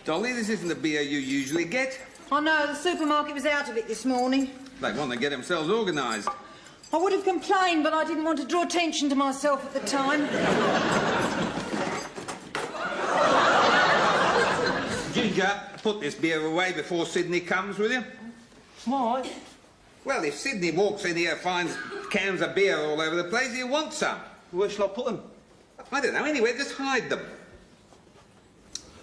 Dolly, this isn't the beer you usually get. I know, the supermarket was out of it this morning. They want to get themselves organised. I would have complained, but I didn't want to draw attention to myself at the time. Ginger, put this beer away before Sydney comes, will you? Why? Well, if Sydney walks in here and finds cans of beer all over the place, he'll want some. Where shall I put them? I don't know, anyway, just hide them.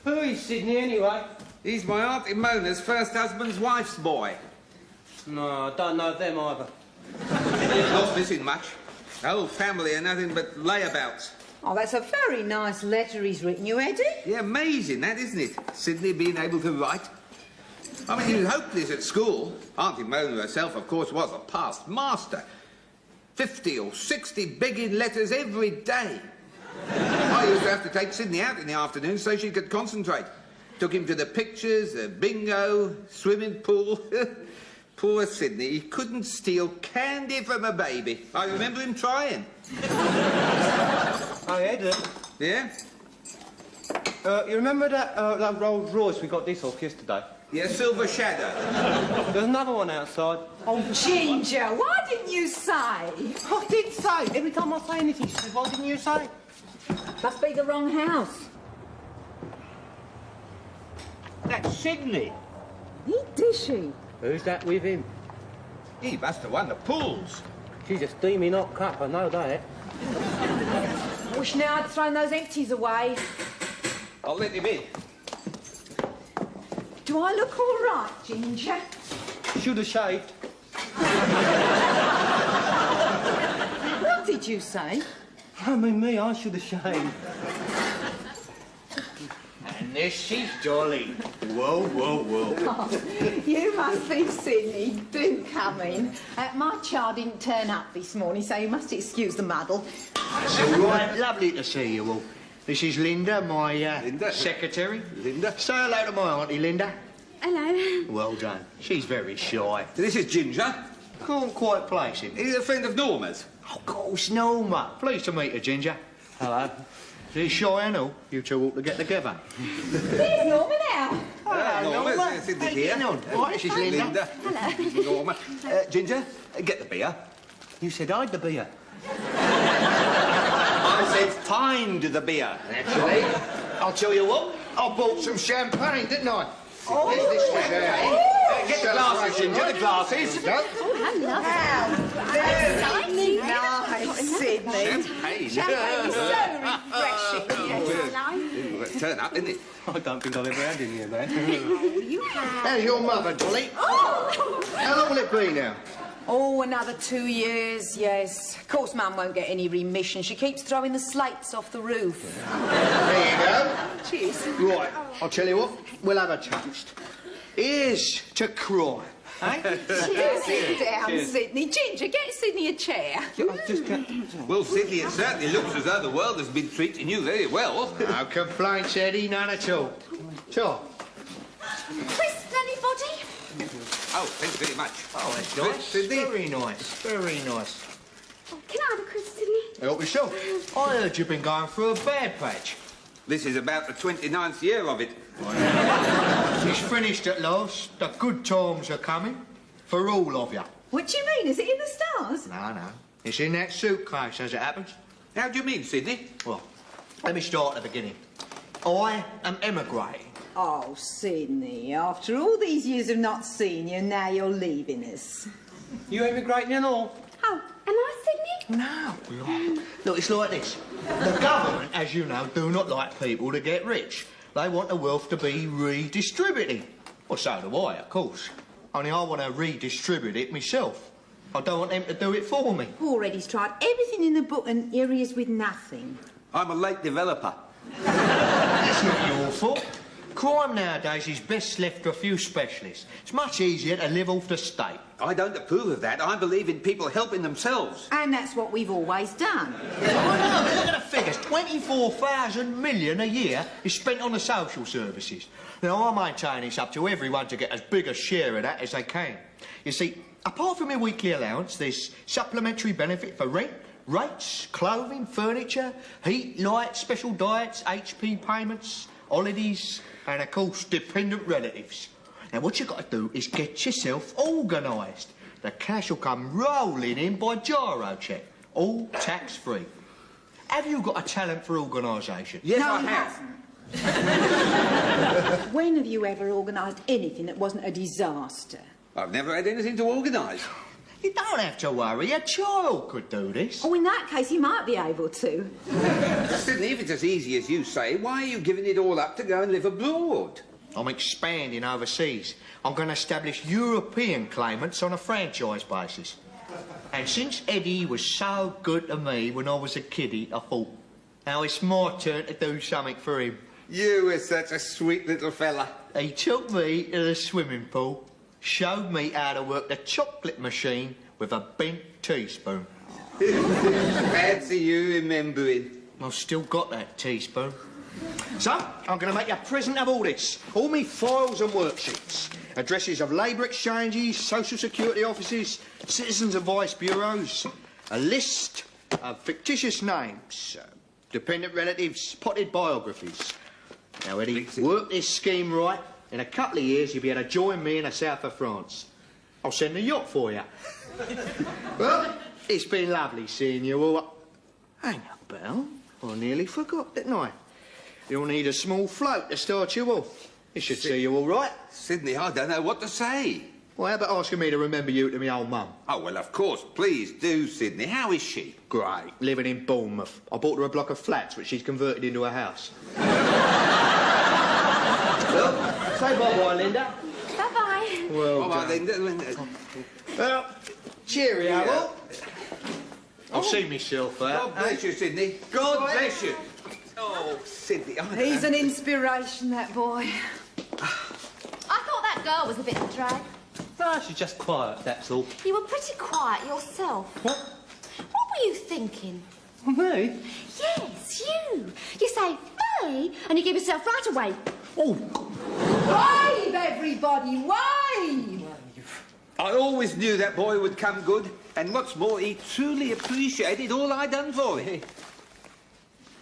Who is Sydney, anyway? He's my Auntie Mona's first husband's wife's boy. No, I don't know them either. Not missing much. The whole family are nothing but layabouts. Oh, that's a very nice letter he's written you, Eddie. Yeah, amazing, that, isn't it? Sydney being able to write. I mean, he was hopeless at school. Auntie Mona herself, of course, was a past master. 50 or 60 begging letters every day. I used to have to take Sydney out in the afternoon so she could concentrate. Took him to the pictures, the bingo, swimming pool. Poor Sydney, he couldn't steal candy from a baby. I remember him trying. Hey, Ed. Yeah? You remember that Rolls Royce we got this off yesterday? Yeah, Silver Shadow. There's another one outside. Oh, Ginger, why didn't you say? I did say. Every time I say anything, she says, why didn't you say? Must be the wrong house. That's Sydney. Did she? Who's that with him? He must have won the pools. She's a steamy hot cup, I know that. I wish now I'd thrown those empties away. I'll let him in. Do I look all right, Ginger? Should have shaved. What did you say? I mean, me, I should have shaved. And this she's Dolly. Whoa, whoa, whoa. Oh, you must be Sydney. Do come in. My child didn't turn up this morning, so you must excuse the muddle. It's all right. Lovely to see you all. This is Linda, my secretary. Linda. Say hello to my auntie, Linda. Hello. Well done. She's very shy. This is Ginger. Can't quite place him. He's a friend of Norma's. Of course, Norma. Pleased to meet you, Ginger. Hello. She's shy and all. You two ought to get together. There's Norma now. Hello, Norma. Norma. Sydney How you here. getting on? Right, this is Linda. Linda. Hello. Norma. Ginger, get the beer. You said I'd the beer. I said find the beer. Naturally. I'll tell you what. I bought some champagne, didn't I? Oh, this was Get the glasses, Ginger, the glasses. Oh, nice, Sydney. Champagne. Champagne is so refreshing. Let's turn up, isn't it? I don't think I've ever had any of that. you have. How's your mother, Dolly? How long will it be now? Oh, another 2 years, yes. Of course, Mum won't get any remission. She keeps throwing the slates off the roof. There you go. Cheers. Right, I'll tell you what, we'll have a toast. Here's to crime, eh? Sit down, Sydney. Ginger, get Sydney a chair. Well, Sydney, it certainly looks as though the world has been treating you very well. No complaints, Eddie, none at all. Sure. Crisp, anybody? Oh, thanks very much. Oh, that's nice. nice. Sydney? Very nice, very nice. Oh, can I have a crisp, Sydney? Help yourself. I heard you've been going through a bad patch. This is about the 29th year of it. It's finished at last. The good times are coming. For all of you. What do you mean? Is it in the stars? No. It's in that suitcase, as it happens. How do you mean, Sydney? Well, let me start at the beginning. I am emigrating. Oh, Sydney, after all these years of not seeing you, now you're leaving us. You emigrating and all? Oh, am I Sydney? No. Look, it's like this. The government, as you know, do not like people to get rich. They want the wealth to be redistributed. Well, so do I, of course. Only I want to redistribute it myself. I don't want them to do it for me. Already's tried everything in the book and here he is with nothing. I'm a late developer. That's not your fault. Crime nowadays is best left to a few specialists. It's much easier to live off the state. I don't approve of that. I believe in people helping themselves. And that's what we've always done. I know, look at the figures. 24,000 million a year is spent on the social services. Now, I maintain it's up to everyone to get as big a share of that as they can. You see, apart from your weekly allowance, there's supplementary benefit for rent, rates, clothing, furniture, heat, light, special diets, HP payments, holidays, and, of course, dependent relatives. Now, what you've got to do is get yourself organised. The cash will come rolling in by gyro cheque, all tax-free. Have you got a talent for organisation? Yes, No, I he have. hasn't. When have you ever organised anything that wasn't a disaster? I've never had anything to organise. You don't have to worry. A child could do this. Oh, in that case, he might be able to. Sidney, if it's as easy as you say, why are you giving it all up to go and live abroad? I'm expanding overseas. I'm going to establish European claimants on a franchise basis. And since Eddie was so good to me when I was a kiddie, I thought, now it's my turn to do something for him. You were such a sweet little fella. He took me to the swimming pool, showed me how to work the chocolate machine with a bent teaspoon. Fancy you remembering. I've still got that teaspoon. So, I'm going to make you a present of all this. All me files and worksheets. Addresses of labour exchanges, social security offices, citizens advice bureaus. A list of fictitious names, dependent relatives, potted biographies. Now, Eddie, work this scheme right. In a couple of years, you'll be able to join me in the south of France. I'll send a yacht for you. Well, it's been lovely seeing you all. Hang on, Belle. I nearly forgot, didn't I? You'll need a small float to start you off. It should see you all right. Sidney, I don't know what to say. Well, how about asking me to remember you to me old mum? Oh, well, of course. Please do, Sidney. How is she? Great. Living in Bournemouth. I bought her a block of flats, which she's converted into a house. Well, say bye-bye, Linda. Bye-bye. Well Bye-bye, done. Linda. Well, cheerio, Yeah. all. I'll see myself out. God bless you, Sidney. God bless you. Oh, Sidney, He's an inspiration, that boy. I thought that girl was a bit of a drag. Ah, she's just quiet, that's all. You were pretty quiet yourself. What? What were you thinking? Me? Yes, you. You say, me, and you give yourself right away. Wave, everybody, wave! I always knew that boy would come good. And what's more, he truly appreciated all I done for him.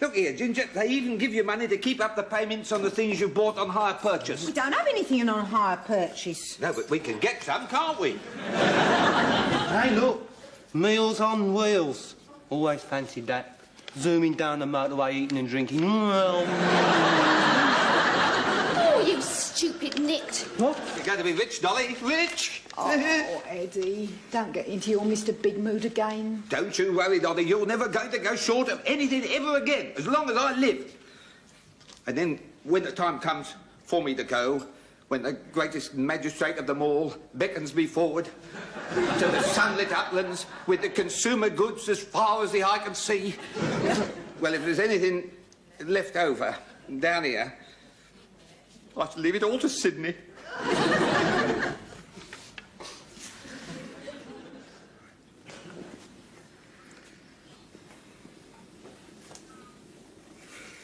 Look here, Ginger, they even give you money to keep up the payments on the things you bought on hire purchase. We don't have anything on hire purchase. No, but we can get some, can't we? Hey, look. Meals on wheels. Always fancied that. Zooming down the motorway, eating and drinking. Oh, you stupid nit. What? You're going to be rich, Dolly. Rich! Oh, Eddie, don't get into your Mr. Big Mood again. Don't you worry, Dolly. You're never going to go short of anything ever again, as long as I live. And then, when the time comes for me to go, when the greatest magistrate of them all beckons me forward to the sunlit uplands with the consumer goods as far as the eye can see, well, if there's anything left over down here, I shall leave it all to Sidney.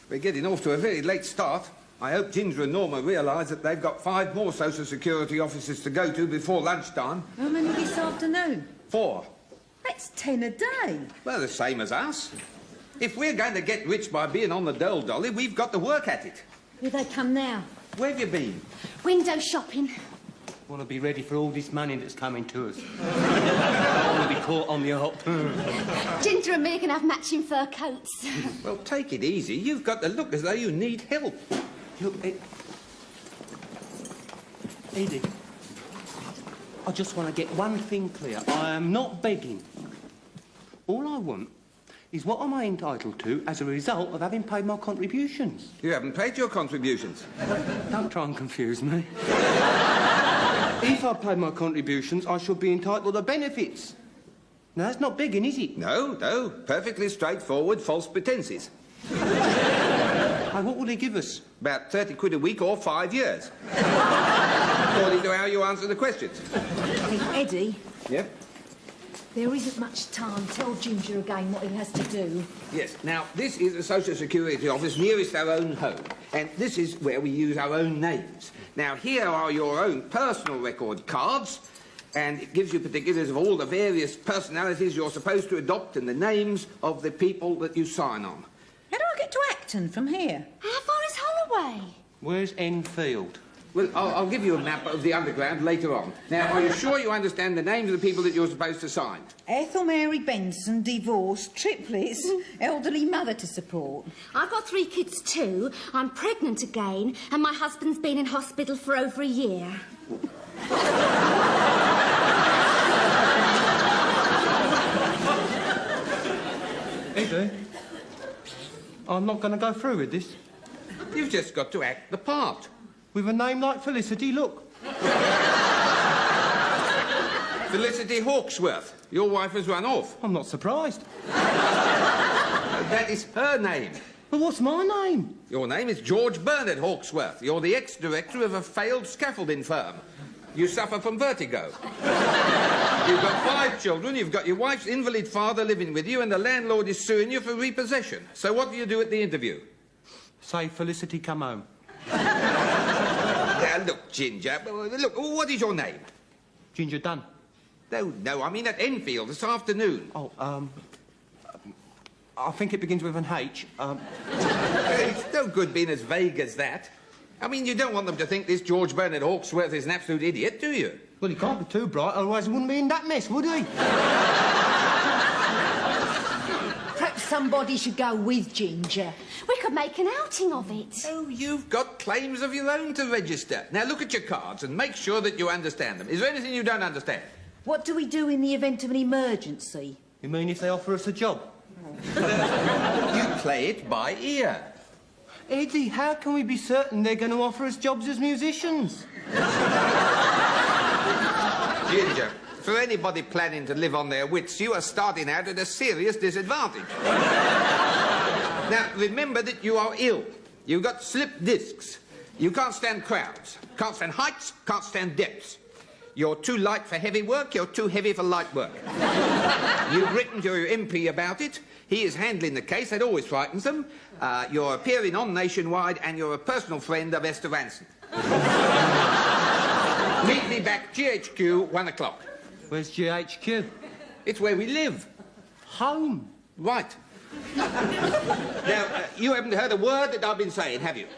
We're getting off to a very late start. I hope Ginger and Norma realise that they've got 5 more social security offices to go to before lunchtime. How many this afternoon? 4. That's 10 a day. Well, the same as us. If we're going to get rich by being on the dole, Dolly, we've got to work at it. Here they come now. Where have you been? Window shopping. Want to be ready for all this money that's coming to us. I want to be caught on the hop. Ginger and me can have matching fur coats. Well, take it easy. You've got to look as though you need help. Look, Eddie, I just want to get one thing clear. I am not begging. All I want is what am I entitled to as a result of having paid my contributions. You haven't paid your contributions. Don't try and confuse me. If I paid my contributions, I should be entitled to benefits. Now, that's not begging, is it? No, no. Perfectly straightforward false pretences. Hey, what will they give us? About 30 quid a week or 5 years. According to how you answer the questions. Hey, Eddie, Yep. there isn't much time. Tell Ginger again what he has to do. Yes. Now, this is the Social Security office nearest our own home. And this is where we use our own names. Now, here are your own personal record cards. And it gives you particulars of all the various personalities you're supposed to adopt and the names of the people that you sign on. How do I get get to Acton from here? How far is Holloway? Where's Enfield? Well, I'll give you a map of the Underground later on. Now, are you sure you understand the names of the people that you're supposed to sign? Ethel Mary Benson, divorced, triplets, elderly mother to support. I've got 3 kids too. I'm pregnant again, and my husband's been in hospital for over a year. Eddie, I'm not going to go through with this. You've just got to act the part. With a name like Felicity, look. Felicity Hawksworth. Your wife has run off. I'm not surprised. That is her name. Well, what's my name? Your name is George Bernard Hawksworth. You're the ex-director of a failed scaffolding firm. You suffer from vertigo. You've got 5 children, you've got your wife's invalid father living with you, and the landlord is suing you for repossession. So what do you do at the interview? Say, Felicity, come home. Now, look, Ginger, look, what is your name? Ginger Dunn. No, I mean at Enfield this afternoon. Oh, I think it begins with an H. It's no good being as vague as that. I mean, you don't want them to think this George Bernard Hawksworth is an absolute idiot, do you? Well, he can't be too bright, otherwise he wouldn't be in that mess, would he? Perhaps somebody should go with Ginger. We could make an outing of it. Oh, you've got claims of your own to register. Now, look at your cards and make sure that you understand them. Is there anything you don't understand? What do we do in the event of an emergency? You mean if they offer us a job? You play it by ear. Eddie, how can we be certain they're going to offer us jobs as musicians? Ginger, for anybody planning to live on their wits, you are starting out at a serious disadvantage. Now, remember that you are ill. You've got slipped discs. You can't stand crowds. Can't stand heights, can't stand depths. You're too light for heavy work, you're too heavy for light work. You've written to your MP about it. He is handling the case. That always frightens them. You're appearing on Nationwide, and you're a personal friend of Esther Ranson. Meet me back, GHQ, 1 o'clock. Where's GHQ? It's where we live. Home. Right. Now, you haven't heard a word that I've been saying, have you?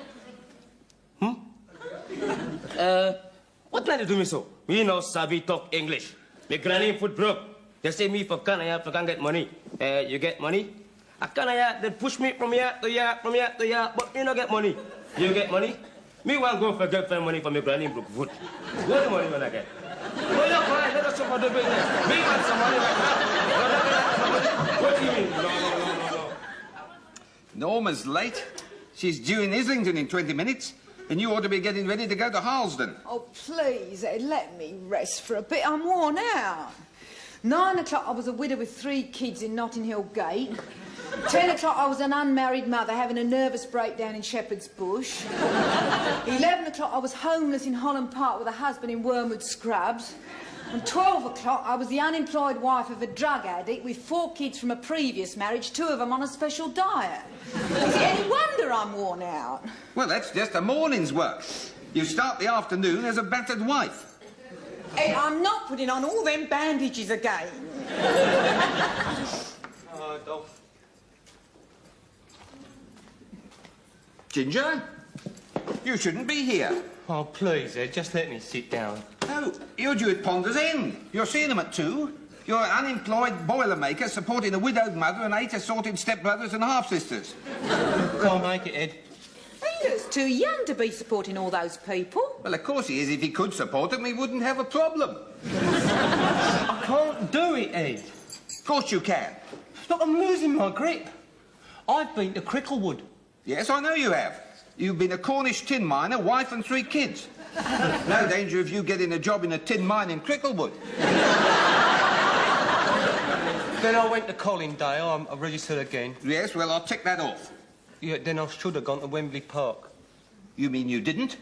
What can you do me so? We know Sabi talk English. My granny foot broke. They say me for can't get money. You get money? I can't they push me from here to here, from here to here, but you don't get money. You get money? Me want go for girlfriend money for my granny broke foot. What money when I get? Oh, you're fine. Let us talk about the business. Me want some money right now. What do you mean? No. Norma's late. She's due in Islington in 20 minutes. And you ought to be getting ready to go to Harlesden. Oh, please, Ed, let me rest for a bit. I'm worn out. 9 o'clock, I was a widow with 3 kids in Notting Hill Gate. 10 o'clock, I was an unmarried mother having a nervous breakdown in Shepherd's Bush. 11 o'clock, I was homeless in Holland Park with a husband in Wormwood Scrubs. And 12 o'clock, I was the unemployed wife of a drug addict with 4 kids from a previous marriage, 2 of them on a special diet. Is it any wonder I'm worn out? Well, that's just a morning's work. You start the afternoon as a battered wife. Ed, I'm not putting on all them bandages again. Ginger, you shouldn't be here. Oh, please, Ed, just let me sit down. No, you're due at Ponder's End. You're seeing them at 2. You're an unemployed boilermaker supporting a widowed mother and 8 assorted stepbrothers and half-sisters. Can't make it, Ed. He looks too young to be supporting all those people. Well, of course he is. If he could support them, he wouldn't have a problem. I can't do it, Ed. Of course you can. Look, I'm losing my grip. I've been to Cricklewood. Yes, I know you have. You've been a Cornish tin miner, wife and 3 kids. No danger of you getting a job in a tin mine in Cricklewood. Then I went to Colindale. I registered again. Yes, well, I'll tick that off. Yeah, then I should have gone to Wembley Park. You mean you didn't?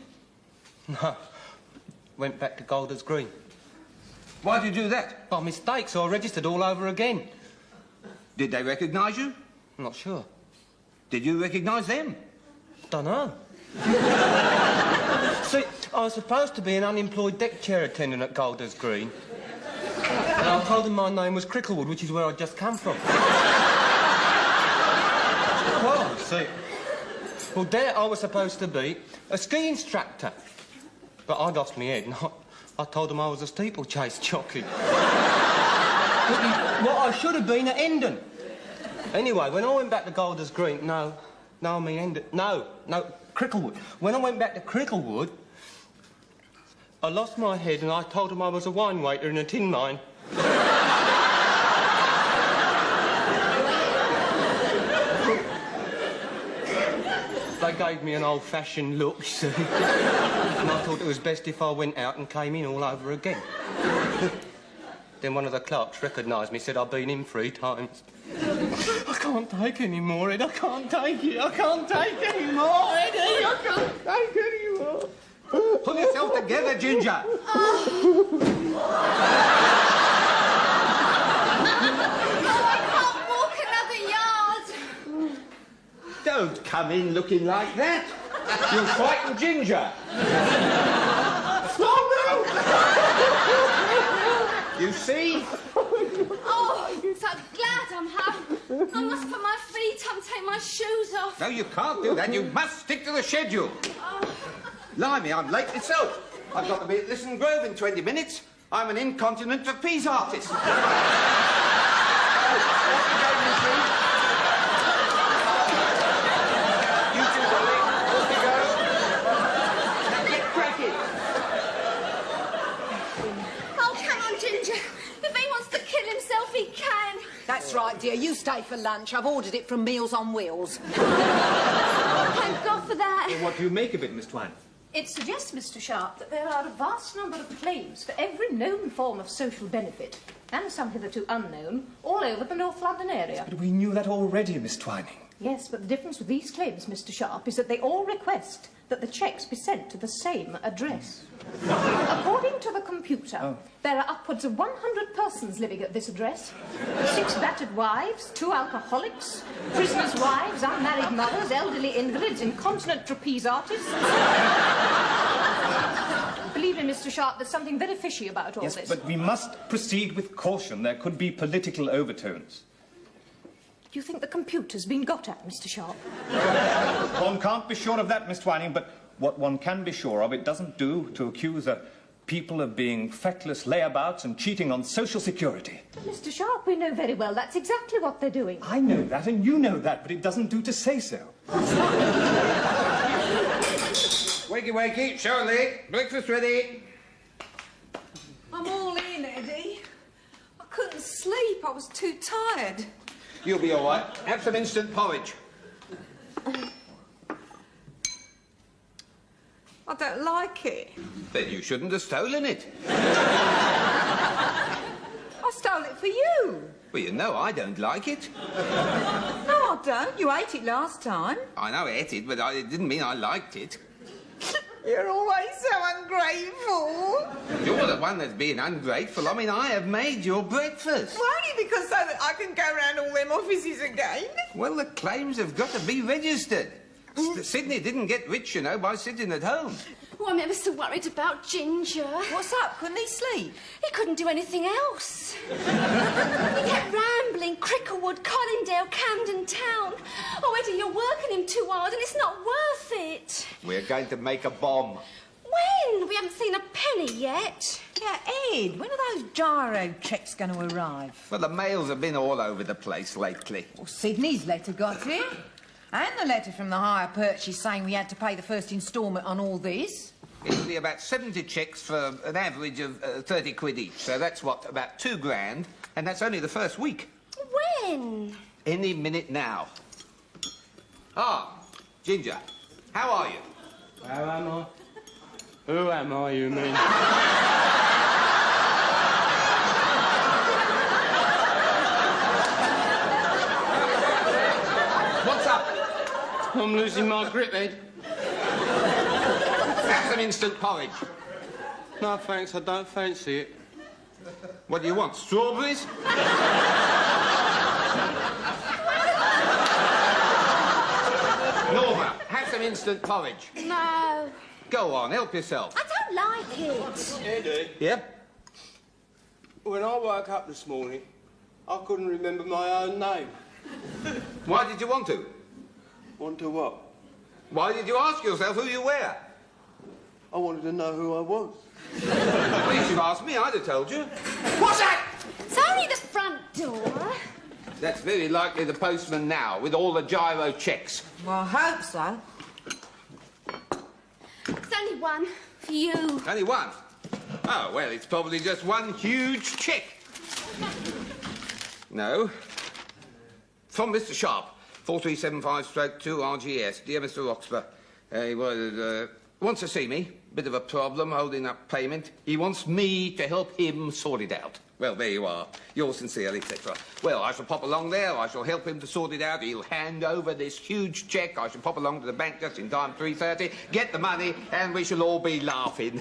No. Went back to Golders Green. Why'd you do that? By mistake, so I registered all over again. Did they recognise you? I'm not sure. Did you recognise them? Dunno. See, I was supposed to be an unemployed deck chair attendant at Golders Green. And I told them my name was Cricklewood, which is where I'd just come from. Well, see. Well, there I was supposed to be a ski instructor. But I lost my head and I told them I was a steeplechase jockey. What I should have been at Hendon. Anyway, when I went back to Golders Green... No, I mean Hendon. No, Cricklewood. When I went back to Cricklewood, I lost my head and I told them I was a wine waiter in a tin mine. They gave me an old-fashioned look, you see. And I thought it was best if I went out and came in all over again. Then one of the clerks recognised me, said I'd been in 3 times. I can't take any more, Ed. I can't take it. I can't take any more, Eddie. I can't take any more. Pull yourself together, Ginger. I can't walk another yard. Don't come in looking like that. You'll frighten Ginger. Oh, no! You see? Oh, I'm so glad I'm home. I must put my feet up and take my shoes off. No, you can't do that. You must stick to the schedule. Blimey, I'm late myself. I've got to be at Listen Grove in 20 minutes. I'm an incontinent trapeze artist. You two, Dolly. Off you go. Now get cracking. Oh, come on, Ginger. If he wants to kill himself, he can. That's right, dear. You stay for lunch. I've ordered it from Meals on Wheels. Thank God for that. Well, what do you make of it, Miss Twine? It suggests, Mr. Sharp, that there are a vast number of claims for every known form of social benefit, and some hitherto unknown, all over the North London area. But we knew that already, Miss Twining. Yes, but the difference with these claims, Mr. Sharp, is that they all request that the cheques be sent to the same address. According to the computer, there are upwards of 100 persons living at this address. 6 battered wives, 2 alcoholics, prisoners' wives, unmarried mothers, elderly invalids, incontinent trapeze artists. Believe me, Mr. Sharp, there's something very fishy about all this. Yes, but we must proceed with caution. There could be political overtones. Do you think the computer's been got at, Mr. Sharp? One can't be sure of that, Miss Twining, but what one can be sure of, it doesn't do to accuse people of being feckless layabouts and cheating on social security. But, Mr. Sharp, we know very well that's exactly what they're doing. I know that, and you know that, but it doesn't do to say so. Wakey, wakey, Shirley. Breakfast ready. I'm all in, Eddie. I couldn't sleep. I was too tired. You'll be all right. Have some instant porridge. I don't like it. Then you shouldn't have stolen it. I stole it for you. Well, you know I don't like it. No, I don't. You ate it last time. I know I ate it, but it didn't mean I liked it. You're always so ungrateful. You're the one that's being ungrateful. I mean, I have made your breakfast. Well, only because so that I can go round all them offices again. Well, the claims have got to be registered. Sydney didn't get rich, you know, by sitting at home. Oh, I'm ever so worried about Ginger. What's up? Couldn't he sleep? He couldn't do anything else. He kept rambling, Cricklewood, Colindale, Camden Town. Oh, Eddie, you're working him too hard and it's not worth it. We're going to make a bomb. When? We haven't seen a penny yet. Yeah, Ed, when are those gyro cheques going to arrive? Well, the mails have been all over the place lately. Well, Sydney's letter got here. And the letter from the hire purchase saying we had to pay the first instalment on all this. It'll be about 70 cheques for an average of 30 quid each. So that's, what, about 2 grand? And that's only the first week. When? Any minute now. Ah, Ginger, how are you? How am I? Who am I, you mean? What's up? I'm losing my grip, Ed. Have some instant porridge. No, thanks, I don't fancy it. What do you want, strawberries? Norma, have some instant porridge. No. Go on, help yourself. I don't like it. Eddie? Yep. When I woke up this morning, I couldn't remember my own name. Why did you want to? Want to what? Why did you ask yourself who you were? I wanted to know who I was. Well, you should have asked me. I'd have told you. What's that? It's only the front door. That's very likely the postman now, with all the gyro checks. Well, I hope so. It's only one for you. Only one? Oh, well, it's probably just one huge check. No. From Mr. Sharp, 4375/2 RGS. Dear Mr. Roxburgh, he wants to see me. Bit of a problem holding up payment. He wants me to help him sort it out. Well, there you are. Yours sincerely, etc. Well, I shall pop along there. I shall help him to sort it out. He'll hand over this huge cheque. I shall pop along to the bank just in time, 3:30, get the money, and we shall all be laughing.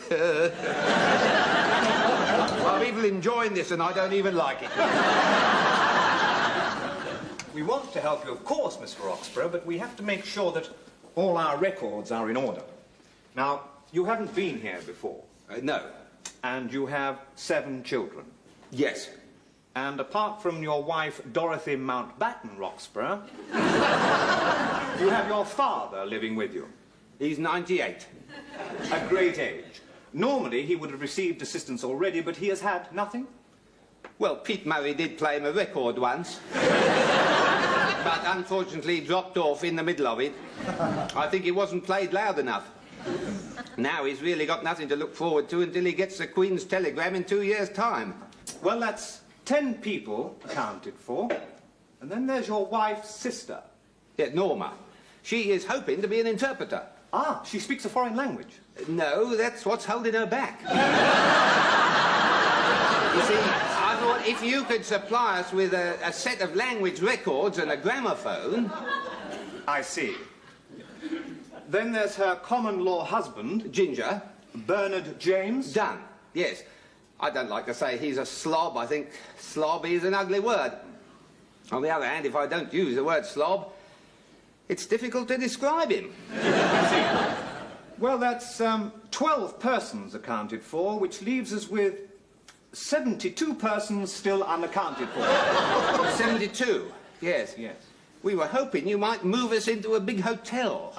I'm even enjoying this, and I don't even like it. We want to help you, of course, Mr. Roxburgh, but we have to make sure that all our records are in order. Now, you haven't been here before. No. And you have 7 children. Yes. And apart from your wife, Dorothy Mountbatten Roxburgh, you have your father living with you. He's 98. A great age. Normally, he would have received assistance already, but he has had nothing. Well, Pete Murray did play him a record once. But unfortunately dropped off in the middle of it. I think it wasn't played loud enough. Now he's really got nothing to look forward to until he gets the Queen's telegram in 2 years' time. Well, that's 10 people accounted for. And then there's your wife's sister. Yeah, Norma. She is hoping to be an interpreter. Ah, she speaks a foreign language. No, that's what's holding her back. You see, I thought if you could supply us with a set of language records and a gramophone... I see. Then there's her common-law husband... Ginger. Bernard James. Done. Yes. I don't like to say he's a slob. I think slobby is an ugly word. On the other hand, if I don't use the word slob, it's difficult to describe him. Well, that's 12 persons accounted for, which leaves us with 72 persons still unaccounted for. 72? Yes. Yes. We were hoping you might move us into a big hotel.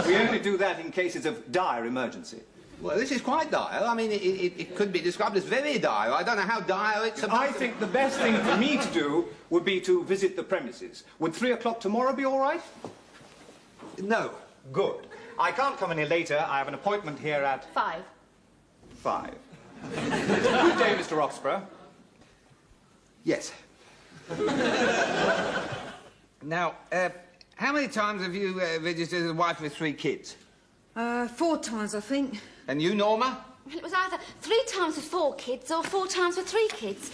We only do that in cases of dire emergency. Well, this is quite dire. I mean, it could be described as very dire. I don't know how dire it's about. I think the best thing for me to do would be to visit the premises. Would 3 o'clock tomorrow be all right? No. Good. I can't come any later. I have an appointment here at... 5. 5. Good day, Mr. Roxburgh. Yes. Now, how many times have you registered as a wife with 3 kids? 4 times, I think. And you, Norma? Well, it was either 3 times with 4 kids or 4 times with 3 kids.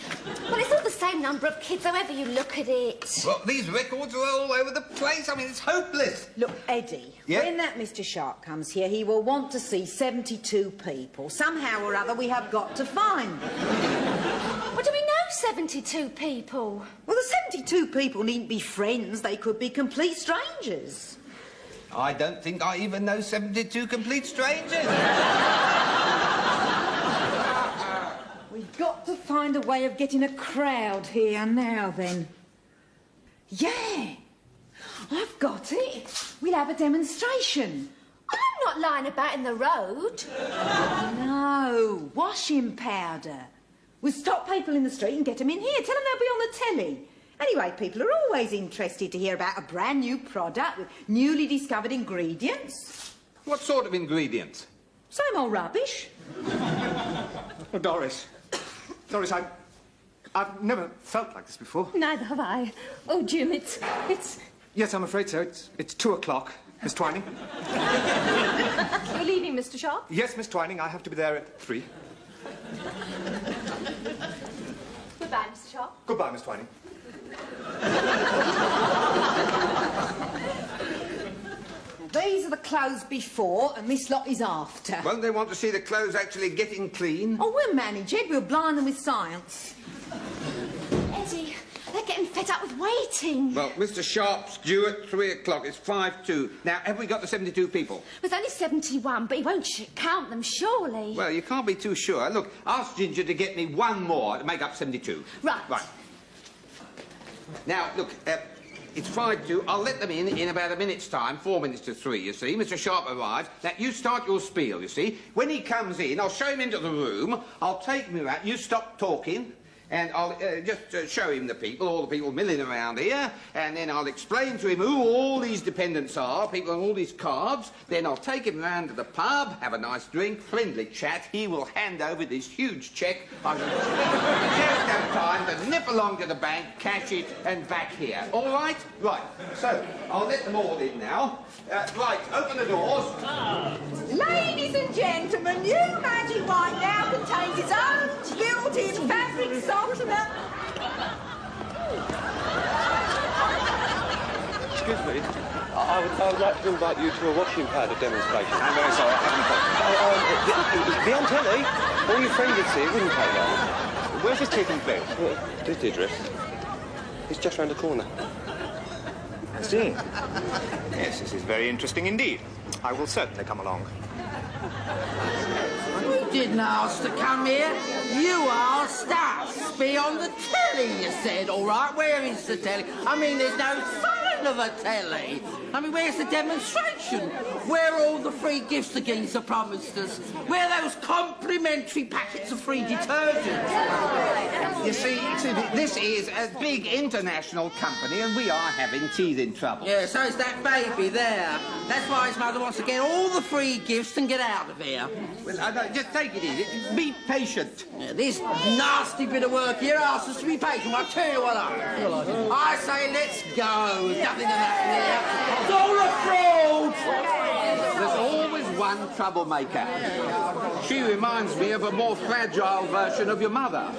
Well, it's all the same number of kids, however you look at it. Well, these records are all over the place. I mean, it's hopeless. Look, Eddie, Yeah? when that Mr. Sharp comes here, he will want to see 72 people. Somehow or other, we have got to find them. Well, do we know 72 people? Well, the 72 people needn't be friends. They could be complete strangers. I don't think I even know 72 complete strangers. We've got to find a way of getting a crowd here now, then. Yeah! I've got it. We'll have a demonstration. I'm not lying about in the road. No, washing powder. We'll stop people in the street and get them in here. Tell them they'll be on the telly. Anyway, people are always interested to hear about a brand new product with newly discovered ingredients. What sort of ingredients? Same old rubbish. Oh, Doris. Doris, I've never felt like this before. Neither have I. Oh, Jim, it's... Yes, I'm afraid so. It's 2 o'clock, Miss Twining. You're leaving, Mr. Sharp? Yes, Miss Twining, I have to be there at 3. Goodbye, Mr. Sharp. Goodbye, Miss Twining. These are the clothes before, and this lot is after. Won't they want to see the clothes actually getting clean? Oh, we'll manage it. We'll blind them with science. Eddie, they're getting fed up with waiting. Well, Mr. Sharp's due at 3 o'clock. It's 5:02. Now, have we got the 72 people? There's only 71, but he won't count them, surely. Well, you can't be too sure. Look, ask Ginger to get me 1 more to make up 72. Right. Right. Now, look, It's 5 to. I'll let them in about a minute's time, 4 minutes to 3, you see. Mr. Sharp arrives. Now, you start your spiel, you see. When he comes in, I'll show him into the room. I'll take him out. You stop talking. And I'll just show him the people, all the people milling around here, and then I'll explain to him who all these dependents are, people on all these cards. Then I'll take him round to the pub, have a nice drink, friendly chat. He will hand over this huge cheque. I will just have time to nip along to the bank, cash it, and back here. All right? Right. So, I'll let them all in now. Right, open the doors. Ladies and gentlemen, new Magic White now contains its own built-in fabric softener. Excuse me. I would like to invite you to a washing powder demonstration. I'm very sorry, I haven't got Be on telly. All your friends would see it wouldn't take long. Where's this taking place? This the address. It's just round the corner. I see. Yes, this is very interesting indeed. I will certainly come along. We didn't ask to come here. You asked us. Be on the telly, you said. All right, where is the telly? I mean, there's no sign of a telly. I mean, where's the demonstration? Where are all the free gifts the geezer promised us? Where are those complimentary packets of free detergent? You see, this is a big international company, and we are having teething trouble. Yeah, so is that baby there. That's why his mother wants to get all the free gifts and get out of here. Well, just take it easy. Be patient. Yeah, this nasty bit of work here asks us to be patient. I'll tell you what I say, let's go. There's nothing to that here. It's all a fraud. There's always one troublemaker. She reminds me of a more fragile version of your mother.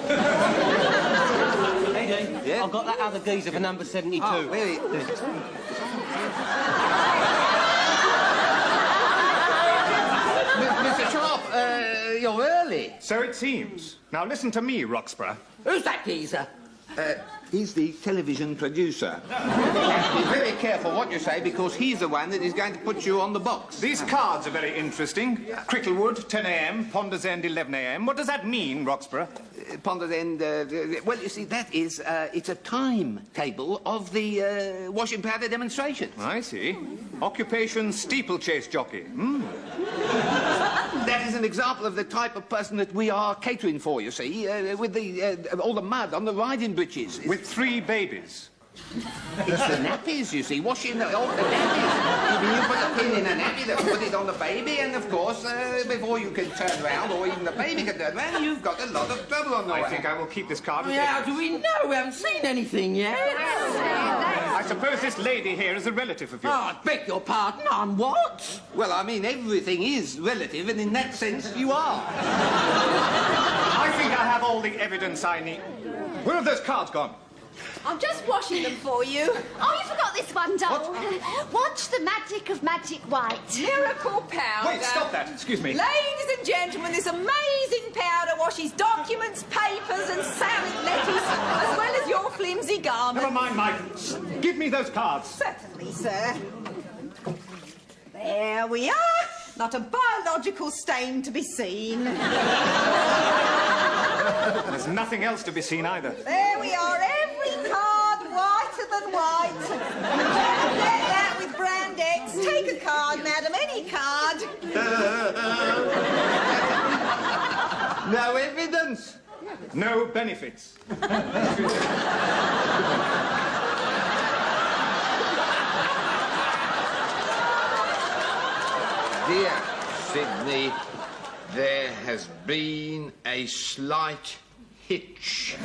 Hey, Dean. Yeah? I've got that other geezer for number 72. Oh, really? Mr. Sharp, you're early. So it seems. Now listen to me, Roxburgh. Who's that geezer? He's the television producer. Be very careful what you say, because he's the one that is going to put you on the box. These cards are very interesting. Cricklewood, 10 a.m., Ponders End, 11 a.m. What does that mean, Roxburgh? Ponders End, well, you see, that is, it's a timetable of the washing powder demonstration. I see. Occupation steeplechase jockey. That is an example of the type of person that we are catering for, you see, with the, all the mud on the riding breeches. With 3 babies. It's the nappies, you see, washing all the nappies. You put a pin in a nappy, then put it on the baby, and of course, before you can turn round, or even the baby can turn round, you've got a lot of trouble on the way. I think I will keep this card. How do we know? We haven't seen anything yet. I suppose this lady here is a relative of yours. Oh, I beg your pardon, I'm what? Well, I mean, everything is relative, and in that sense, you are. I think I have all the evidence I need. Where have those cards gone? I'm just washing them for you. Oh, you forgot this one, doll. Watch the magic of Magic White. Miracle powder. Wait, stop that. Excuse me. Ladies and gentlemen, this amazing powder washes documents, papers and salad lettuce, as well as your flimsy garments. Never mind, Mike. Give me those cards. Certainly, sir. There we are. Not a biological stain to be seen. There's nothing else to be seen either. There we are. Every card whiter than white. Get that with brand X. Take a card, madam. Any card. No evidence. No benefits. Dear Sydney, there has been a slight hitch.